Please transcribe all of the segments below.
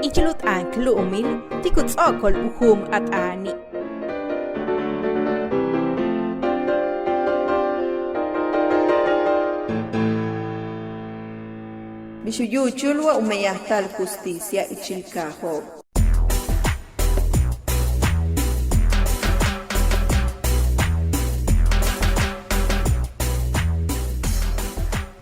ichilut ankluumil tikutsokol uhum at ani. Bishuyuchulwa umeyahtal justicia ichilkajo.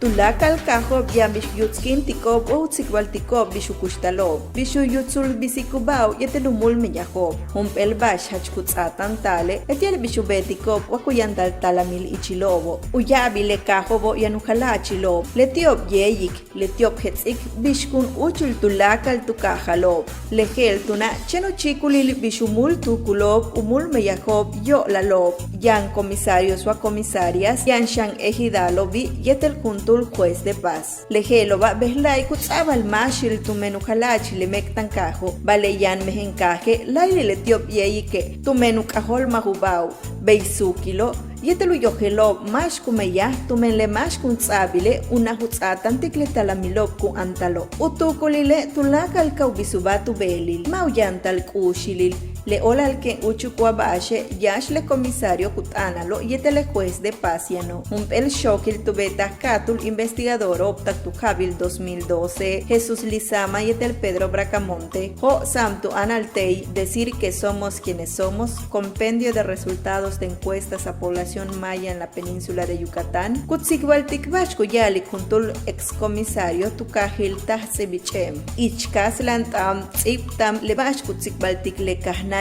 Tulakal kajo bian bishuyutskin tikob o utzikwal tikob bishukushtalob. Bishuyutsul bisikubao yetelumul meyajob. Humpel bash hachkutzatan tale etiel bishubetikob wakuyandal talamil ichilobo. Uyabile kajobo yanuhala chilob. Letiob yeyik, letiob hetzik bishkun uchul tulakal tukajalob. Lehel tuna cheno chikulil bishumul tukulob umul meyajob yo lalob. Yan comisarios wa comisarias yan shan ejidalobi yetel junto juez de paz. Lejeloba behlay kutzabal mashil tumenu halachi le mektankajo, baleyan mehenkaje, laile letiop yeyike, tumenu kahol mahubau, beisukilo, yetelu yojelob mash kumeya, tumen le mash kuntzabile, una hutzatan tikletalamilob ku antalo. Utukulile tulakal kaubisubatu belil, mauyantal kushilil, le olal que uchukwa bashe yash le comisario kutanalo yetele juez de paz yano. El shokil tubeta katul investigador optak tu Jabil 2012 Jesús Lizama yetel Pedro Bracamonte ho samtu analtei decir que somos quienes somos compendio de resultados de encuestas a población maya en la península de Yucatán kutsikbaltik bashko yalik juntul excomisario tukahil tahsebichem ichkas lantam tsiptam le bash kutsikbaltik le kahnalila.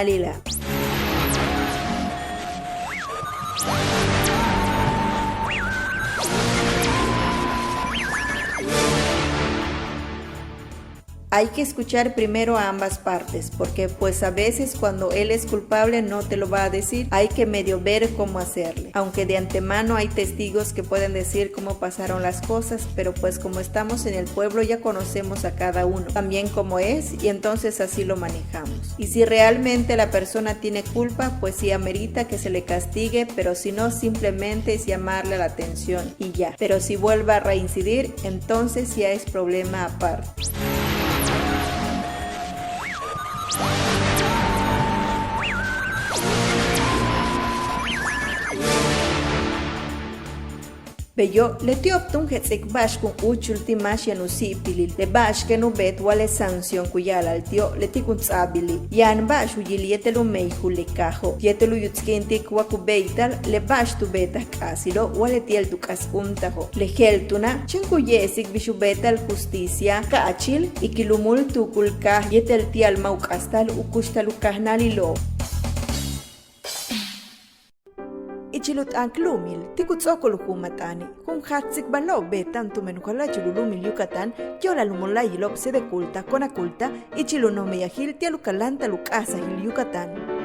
Hay que escuchar primero a ambas partes, porque pues a veces cuando él es culpable no te lo va a decir, hay que medio ver cómo hacerle. Aunque de antemano hay testigos que pueden decir cómo pasaron las cosas, pero pues como estamos en el pueblo ya conocemos a cada uno, también cómo es, y entonces así lo manejamos. Y si realmente la persona tiene culpa, pues sí amerita que se le castigue, pero si no, simplemente es llamarle la atención y ya. Pero si vuelve a reincidir, entonces ya es problema aparte. Beyo letioptun hetzik bash kun uchulti mash yanusi pilil le bash que no bet wale sanción kuyal al tio letikun tsabili yan bash uyilietelu meihule kajo yetelu yutskintik wakubeital le bash tu beta kasilo wale tiel tu kaskuntajo le heltuna chinkuyesik bishubetal justicia kachil ikilumul tukulka yetel tial maukastal ukushtalu kahnalilo. Ichilut anklumil, tikutsokol humatani, kun hatsik balo betan tumenukala chilulumil Yucatán, yola lumulay lop se de culta, con aculta, ichilunomeyahil tialukalanta lukasa hil Yucatán.